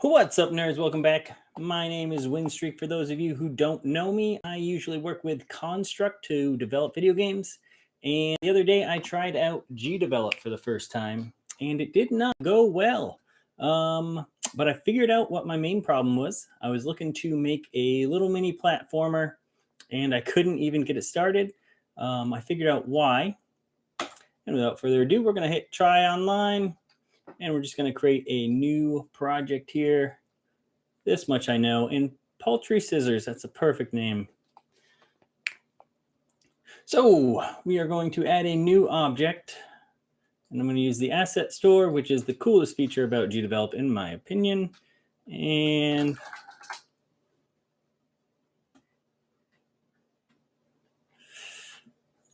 What's up, nerds? Welcome back. My name is Winstreak. For those of you who don't know me, I usually work with Construct to develop video games. And the other day, I tried out GDevelop for the first time, and it did not go well. But I figured out what my main problem was. I was looking to make a little mini platformer, and I couldn't even get it started. I figured out why. And without further ado, we're going to hit try online. And we're just going to create a new project here. This much I know. And Paltry Scissors, that's a perfect name. So we are going to add a new object. And I'm going to use the asset store, which is the coolest feature about GDevelop, in my opinion. And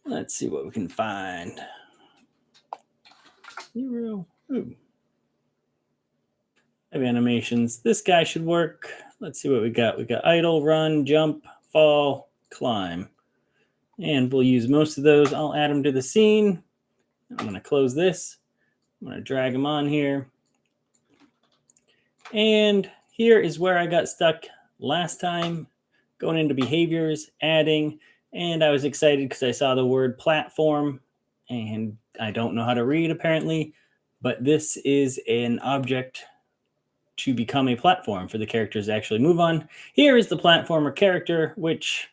let's see what we can find. 0. Ooh. I have animations. This guy should work. Let's see what we got. We got idle, run, jump, fall, climb. And we'll use most of those. I'll add them to the scene. I'm going to close this. I'm going to drag them on here. And here is where I got stuck last time, going into behaviors, adding, and I was excited because I saw the word platform, and I don't know how to read apparently, but this is an object to become a platform for the characters to actually move on. Here is the platformer character, which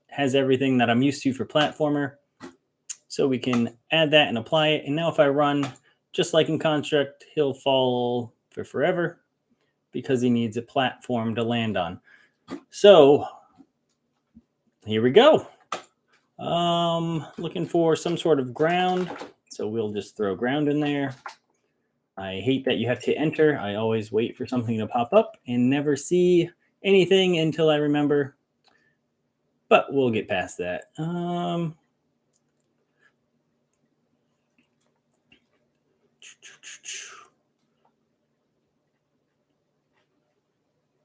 has everything that I'm used to for platformer. So we can add that and apply it. And now if I run, just like in Construct, he'll fall for forever because he needs a platform to land on. So here we go. Looking for some sort of ground. So we'll just throw ground in there. I hate that you have to enter. I always wait for something to pop up and never see anything until I remember. But we'll get past that.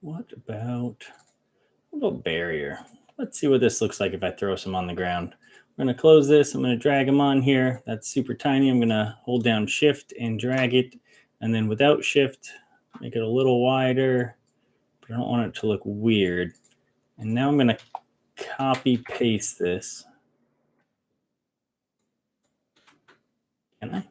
What about barrier? Let's see what this looks like if I throw some on the ground. I'm going to close this. I'm going to drag them on here. That's super tiny. I'm going to hold down shift and drag it. And then without shift, make it a little wider. But I don't want it to look weird. And now I'm going to copy paste this. Can I?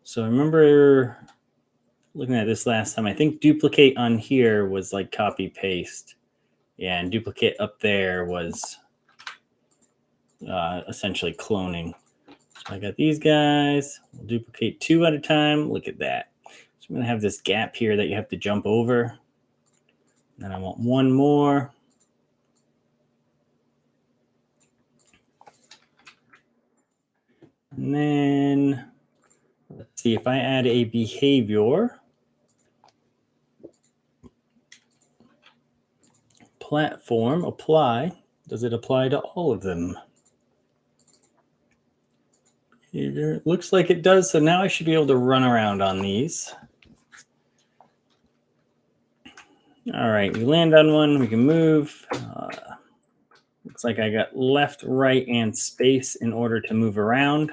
So I remember looking at this last time. I think duplicate on here was like copy paste. Yeah, and duplicate up there was essentially cloning. So I got these guys. We'll duplicate 2 at a time. Look at that. So I'm going to have this gap here that you have to jump over. Then I want one more. And then let's see if I add a behavior. Platform, apply. Does it apply to all of them? It looks like it does. So now I should be able to run around on these. All right, we land on one, we can move. Looks like I got left, right, and space in order to move around.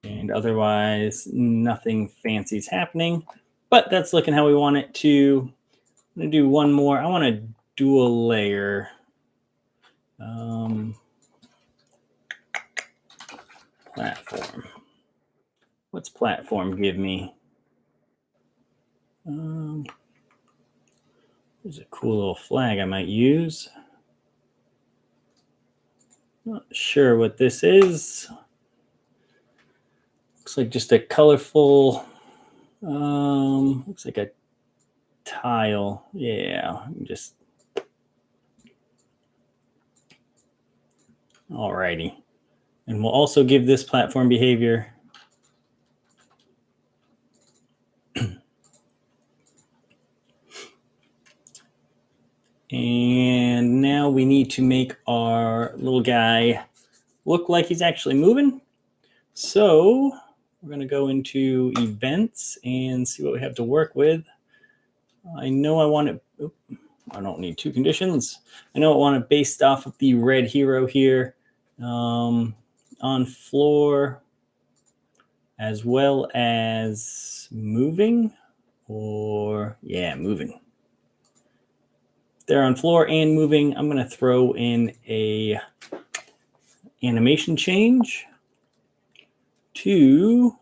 And otherwise, nothing fancy is happening. But that's looking how we want it to. I'm going to do one more. I want to dual layer. Platform. What's platform give me? There's a cool little flag I might use. Not sure what this is. Looks like just a colorful, looks like a tile. Yeah, just. Alrighty. And we'll also give this platform behavior. And now we need to make our little guy look like he's actually moving. So we're going to go into events and see what we have to work with. I know I want it. I don't need 2 conditions. I know I want it based off of the red hero here. On floor, as well as moving, or yeah, moving. If they're on floor and moving, I'm going to throw in a animation change to,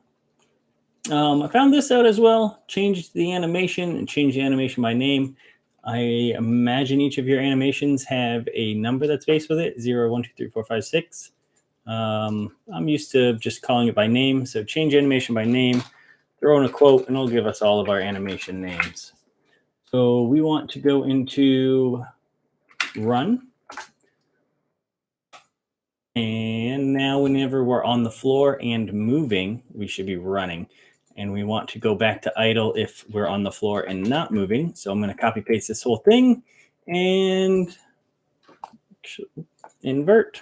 I found this out as well, change the animation and change the animation by name. I imagine each of your animations have a number that's based with it, 0, 1, 2, 3, 4, 5, 6. I'm used to just calling it by name, so change animation by name, throw in a quote, and it'll give us all of our animation names. So we want to go into run. And now whenever we're on the floor and moving, we should be running. And we want to go back to idle if we're on the floor and not moving. So I'm going to copy paste this whole thing and invert.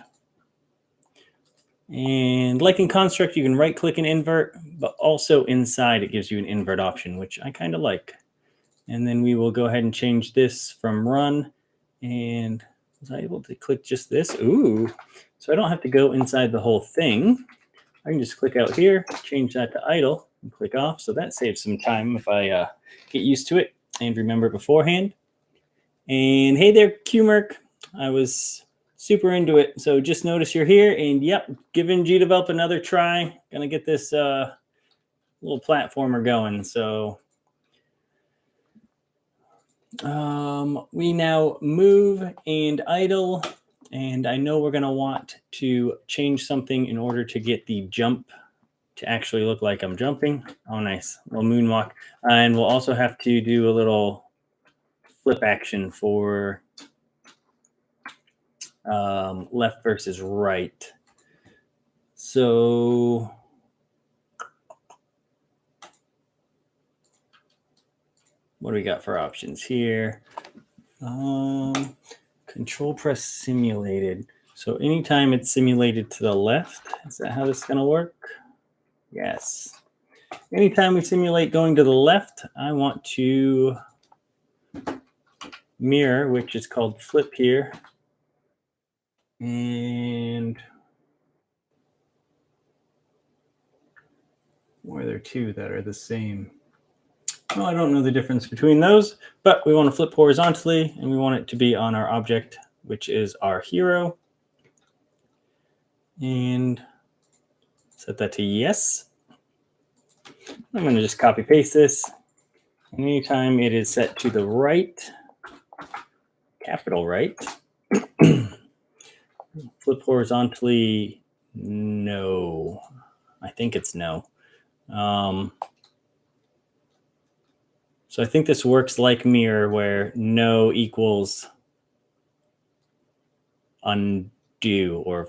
And like in construct, you can right click and invert, but also inside it gives you an invert option, which I kind of like. And then we will go ahead and change this from run. And was I able to click just this? Ooh, so I don't have to go inside the whole thing. I can just click out here, change that to idle, and click off. So that saves some time if I get used to it and remember beforehand. And hey there, QMerk. I was super into it. So just notice you're here, and yep, giving GDevelop another try. Gonna get this little platformer going. So we now move and idle, and I know we're going to want to change something in order to get the jump to actually look like I'm jumping. Oh, nice. A little moonwalk. And we'll also have to do a little flip action for left versus right. So what do we got for options here? Control press simulated. So anytime it's simulated to the left, is that how this is going to work? Yes. Anytime we simulate going to the left, I want to mirror, which is called flip here. And or are there two that are the same? Well, I don't know the difference between those, but we want to flip horizontally, and we want it to be on our object, which is our hero. And set that to yes. I'm going to just copy paste this. Anytime it is set to the right, capital right, flip horizontally, no. I think it's no. So I think this works like mirror, where no equals undo, or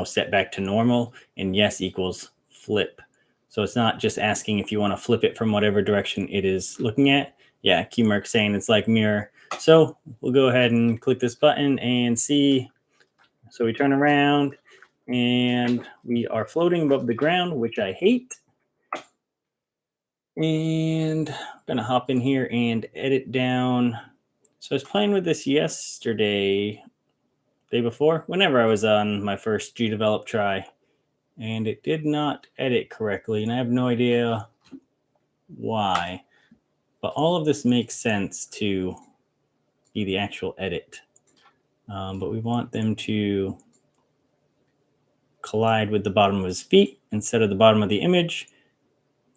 set back to normal, and yes equals flip. So it's not just asking if you want to flip it from whatever direction it is looking at. Yeah, QMerk's saying it's like mirror. So we'll go ahead and click this button and see. So we turn around and we are floating above the ground, which I hate. And I'm going to hop in here and edit down. So I was playing with this yesterday, day before, whenever I was on my first GDevelop try, and it did not edit correctly, and I have no idea why. But all of this makes sense to be the actual edit. But we want them to collide with the bottom of his feet instead of the bottom of the image.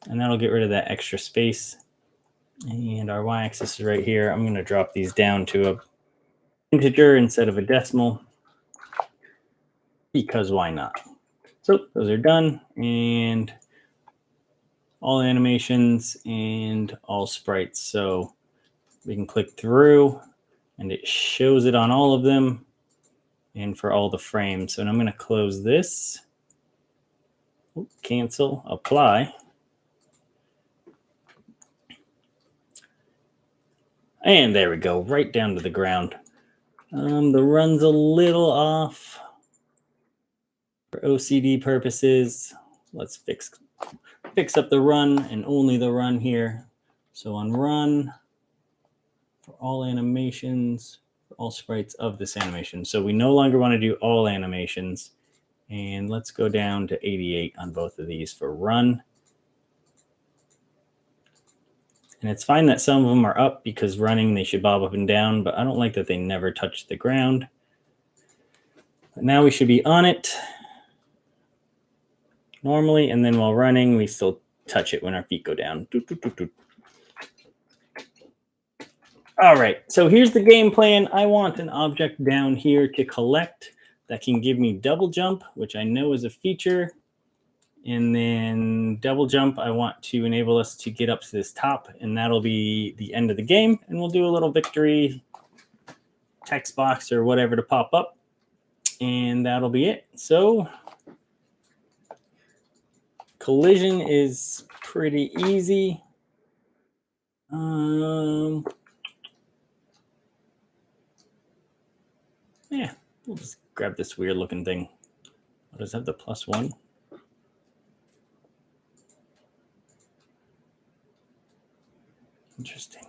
And that'll get rid of that extra space. And our y-axis is right here. I'm going to drop these down to an integer instead of a decimal, because why not? So those are done, and all animations and all sprites. So we can click through and it shows it on all of them and for all the frames. So I'm going to close this, cancel, apply. And there we go, right down to the ground. The run's a little off for OCD purposes. Let's fix up the run and only the run here. So on run, for all animations, for all sprites of this animation. So we no longer want to do all animations. And let's go down to 88 on both of these for run. And it's fine that some of them are up because running they should bob up and down, but I don't like that they never touch the ground. But now we should be on it normally, and then while running we still touch it when our feet go down. Doot, doot, doot, doot. All right, so here's the game plan. I want an object down here to collect that can give me double jump, which I know is a feature. And then double jump, I want to enable us to get up to this top, and that'll be the end of the game. And we'll do a little victory text box or whatever to pop up, and that'll be it. So collision is pretty easy. Yeah, we'll just grab this weird looking thing. Does it have the +1? Interesting.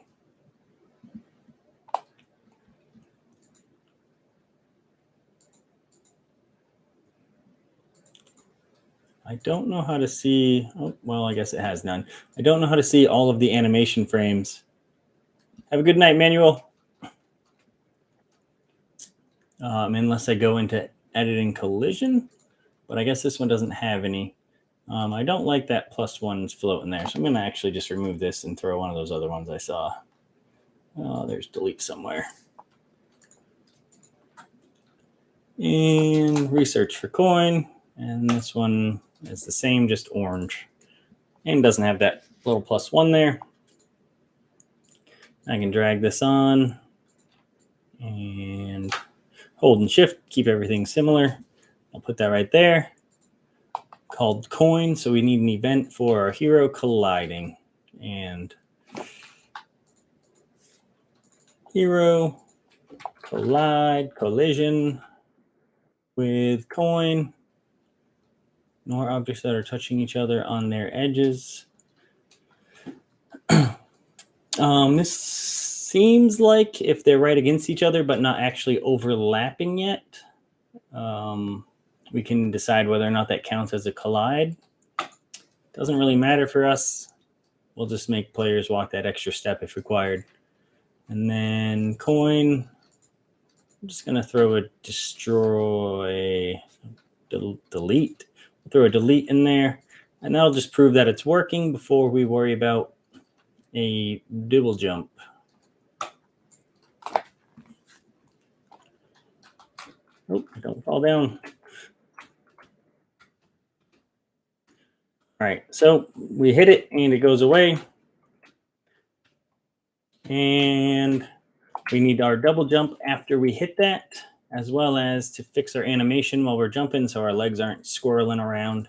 I don't know how to see. Oh, well, I guess it has none. I don't know how to see all of the animation frames. Have a good night, Manuel. Unless I go into editing collision, but I guess this one doesn't have any. I don't like that +1's floating there, so I'm going to actually just remove this and throw one of those other ones I saw. Oh, there's delete somewhere. And research for coin, and this one is the same, just orange, and doesn't have that little +1 there. I can drag this on and hold and shift, keep everything similar. I'll put that right there, called coin. So we need an event for our hero colliding, and hero collide, collision with coin. Nor objects that are touching each other on their edges. This seems like if they're right against each other but not actually overlapping yet, we can decide whether or not that counts as a collide. Doesn't really matter for us. We'll just make players walk that extra step if required. And then coin, I'm just going to throw a destroy, delete. Throw a delete in there, and that'll just prove that it's working before we worry about a double jump. Oh, don't fall down. All right, so we hit it and it goes away. And we need our double jump after we hit that, as well as to fix our animation while we're jumping so our legs aren't squirreling around.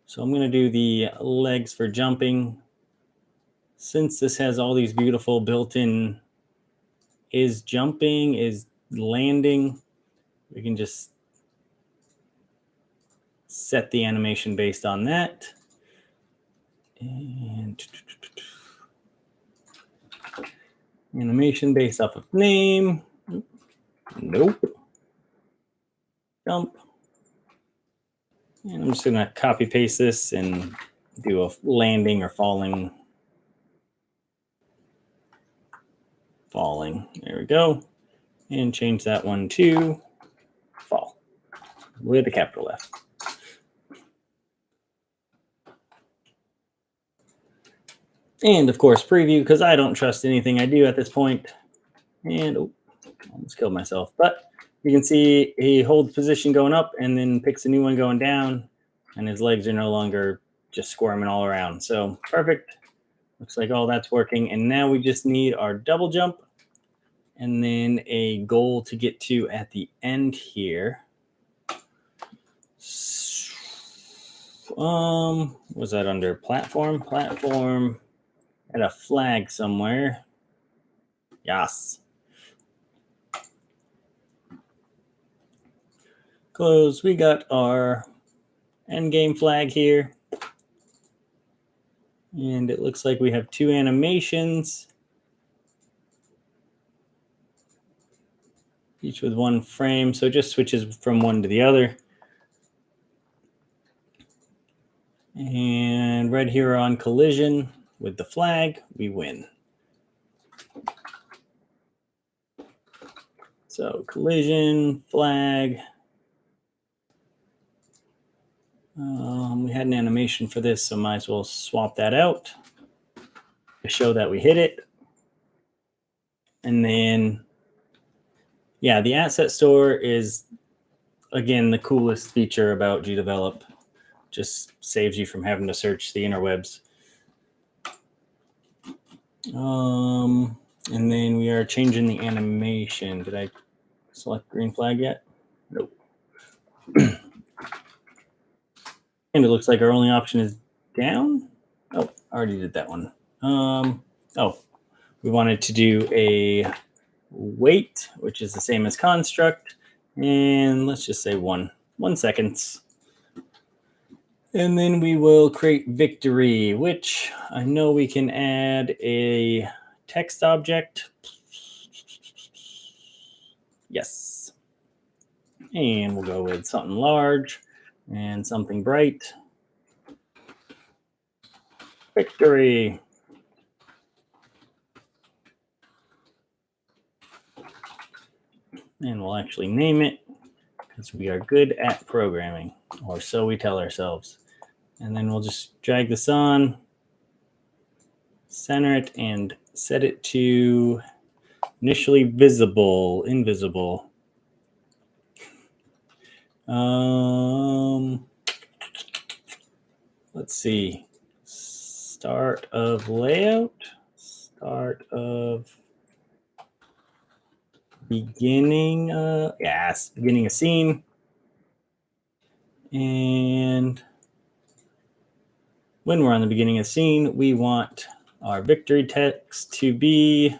So I'm going to do the legs for jumping. Since this has all these beautiful built-in is jumping, is landing, we can just set the animation based on that. And animation based off of name. Nope. Jump. And I'm just going to copy paste this and do a landing or falling. Falling. There we go. And change that one to fall with a capital F. And of course, preview, because I don't trust anything I do at this point. And almost killed myself. But you can see he holds position going up and then picks a new one going down, and his legs are no longer just squirming all around. So perfect. Looks like all that's working. And now we just need our double jump and then a goal to get to at the end here. Was that under platform? Platform. Had a flag somewhere. Yes. Close. We got our end game flag here. And it looks like we have two animations, each with one frame. So it just switches from one to the other. And right here on collision, with the flag, we win. So collision, flag. We had an animation for this, so might as well swap that out to show that we hit it. And then, yeah, the asset store is, again, the coolest feature about GDevelop. Just saves you from having to search the interwebs. And then we are changing the animation. Did I select green flag yet? Nope. And it looks like our only option is down. Oh, I already did that one. We wanted to do a wait, which is the same as construct. And let's just say 1 seconds. And then we will create victory, which I know we can add a text object. Yes. And we'll go with something large and something bright. Victory. And we'll actually name it because we are good at programming, or so we tell ourselves. And then we'll just drag this on, center it, and set it to initially visible, invisible. Let's see. Start of layout, start of beginning, beginning of scene. And when we're on the beginning of the scene, we want our victory text to be,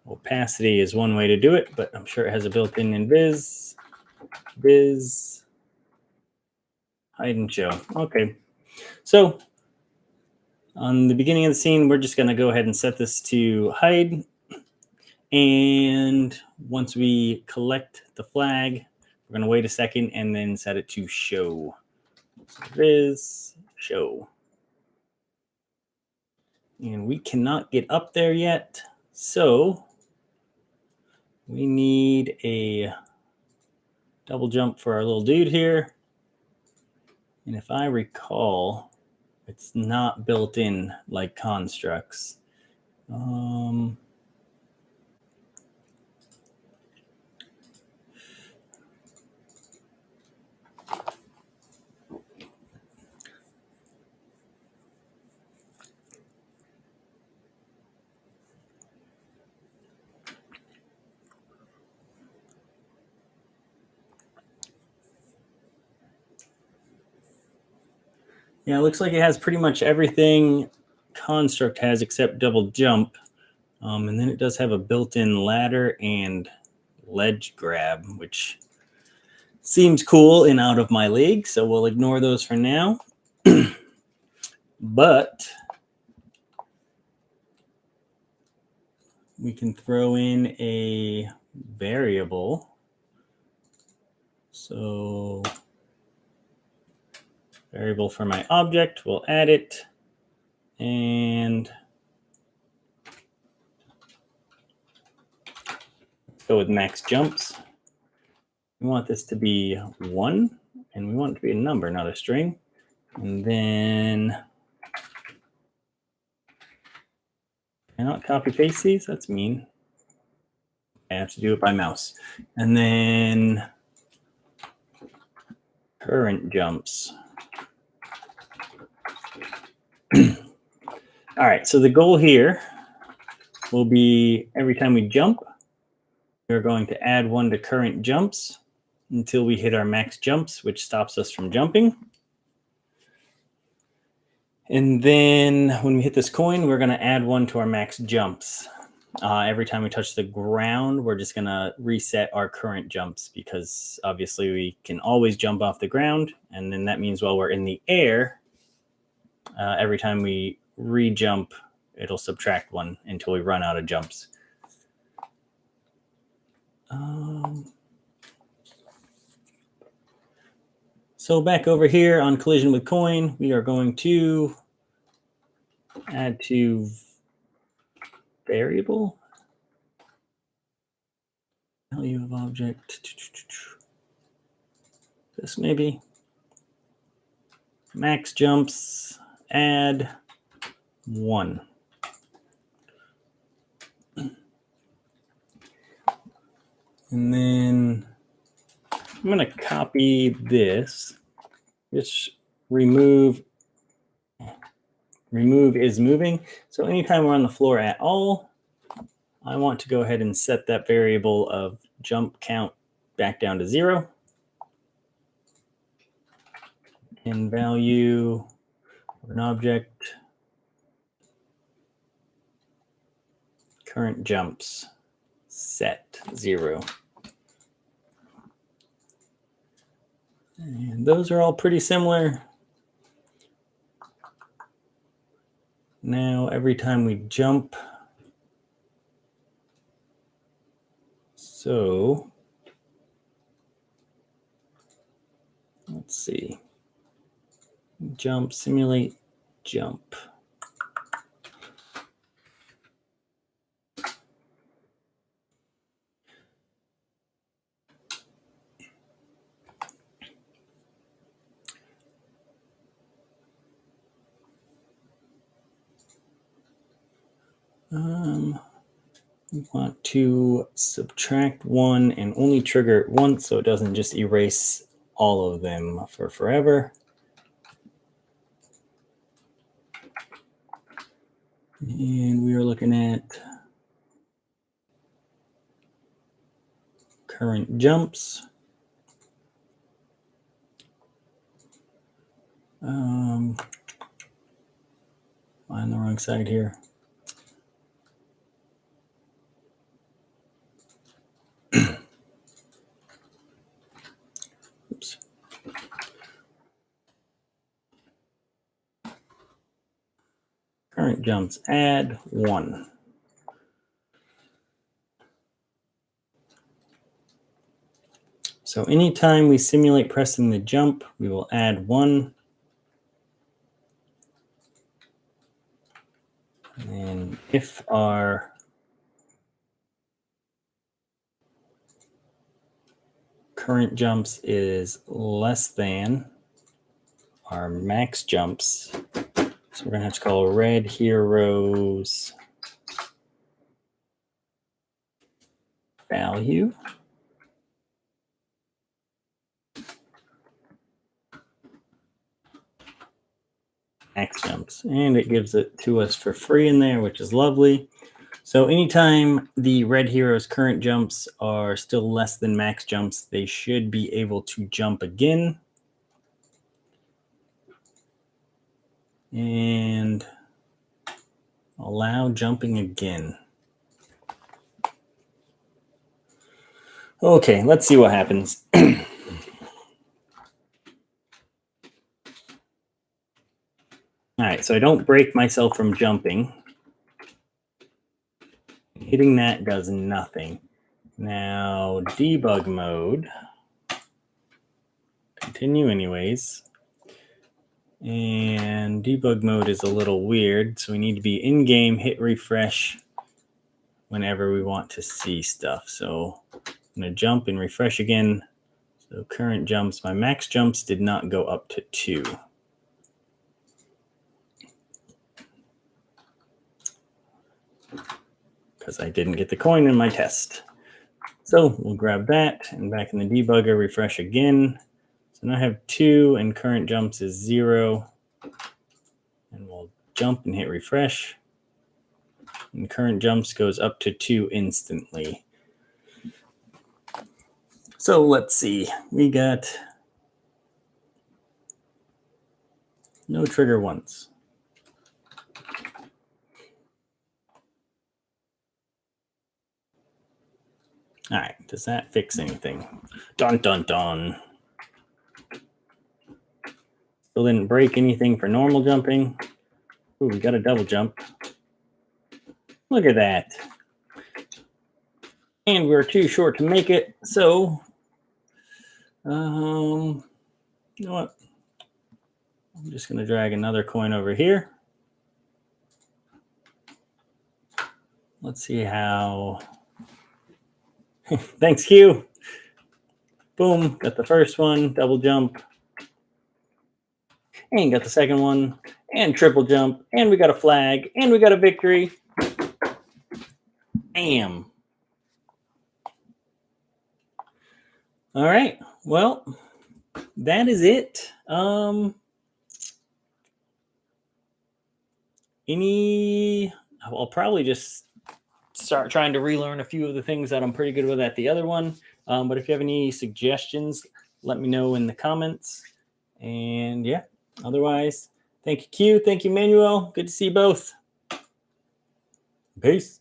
opacity is one way to do it, but I'm sure it has a built-in invis, hide and show. Okay, so on the beginning of the scene, we're just going to go ahead and set this to hide. And once we collect the flag, we're going to wait a second and then set it to show. So viz show. And we cannot get up there yet, so we need a double jump for our little dude here. And if I recall, it's not built in like constructs. Yeah, it looks like it has pretty much everything construct has except double jump. And then it does have a built-in ladder and ledge grab, which seems cool and out of my league, so we'll ignore those for now. But we can throw in a variable. So variable for my object, we'll add it, and go with max jumps. We want this to be 1, and we want it to be a number, not a string. And then cannot copy paste these, that's mean. I have to do it by mouse. And then current jumps. All right, so the goal here will be every time we jump, we're going to add 1 to current jumps until we hit our max jumps, which stops us from jumping. And then when we hit this coin, we're going to add 1 to our max jumps. Every time we touch the ground, we're just going to reset our current jumps because obviously we can always jump off the ground. And then that means while we're in the air, every time we re-jump, it'll subtract 1 until we run out of jumps. So back over here on collision with coin, we are going to add to variable, value of object, this maybe, max jumps, add 1. And then I'm going to copy this, just remove is moving. So anytime we're on the floor at all, I want to go ahead and set that variable of jump count back down to 0. And value of an object, current jumps, set 0. And those are all pretty similar. Now, every time we jump, so let's see, jump, simulate, jump. We want to subtract 1 and only trigger it once so it doesn't just erase all of them for forever. And we are looking at current jumps. I'm on the wrong side here. Oops. Current jumps, add 1. So anytime we simulate pressing the jump, we will add 1. And if our current jumps is less than our max jumps, so we're going to have to call red heroes value. Max jumps, and it gives it to us for free in there, which is lovely. So anytime the red hero's current jumps are still less than max jumps, they should be able to jump again. And allow jumping again. Okay, let's see what happens. All right, so I don't break myself from jumping. Hitting that does nothing. Now, debug mode. Continue anyways. And debug mode is a little weird, so we need to be in-game, hit refresh whenever we want to see stuff. So I'm going to jump and refresh again. So current jumps, my max jumps did not go up to 2. Because I didn't get the coin in my test. So we'll grab that and back in the debugger, refresh again. So now I have 2 and current jumps is 0. And we'll jump and hit refresh. And current jumps goes up to 2 instantly. So let's see. We got no trigger once. All right, does that fix anything? Dun, dun, dun. Still didn't break anything for normal jumping. Ooh, we got a double jump. Look at that. And we're too short to make it, so you know what? I'm just going to drag another coin over here. Let's see how. Thanks, Q. Boom, got the first one, double jump. And got the second one, and triple jump, and we got a flag, and we got a victory. Bam. All right, well, that is it. I'll probably just start trying to relearn a few of the things that I'm pretty good with at the other one. But if you have any suggestions, let me know in the comments. And yeah, otherwise, thank you, Q. Thank you, Manuel. Good to see you both. Peace.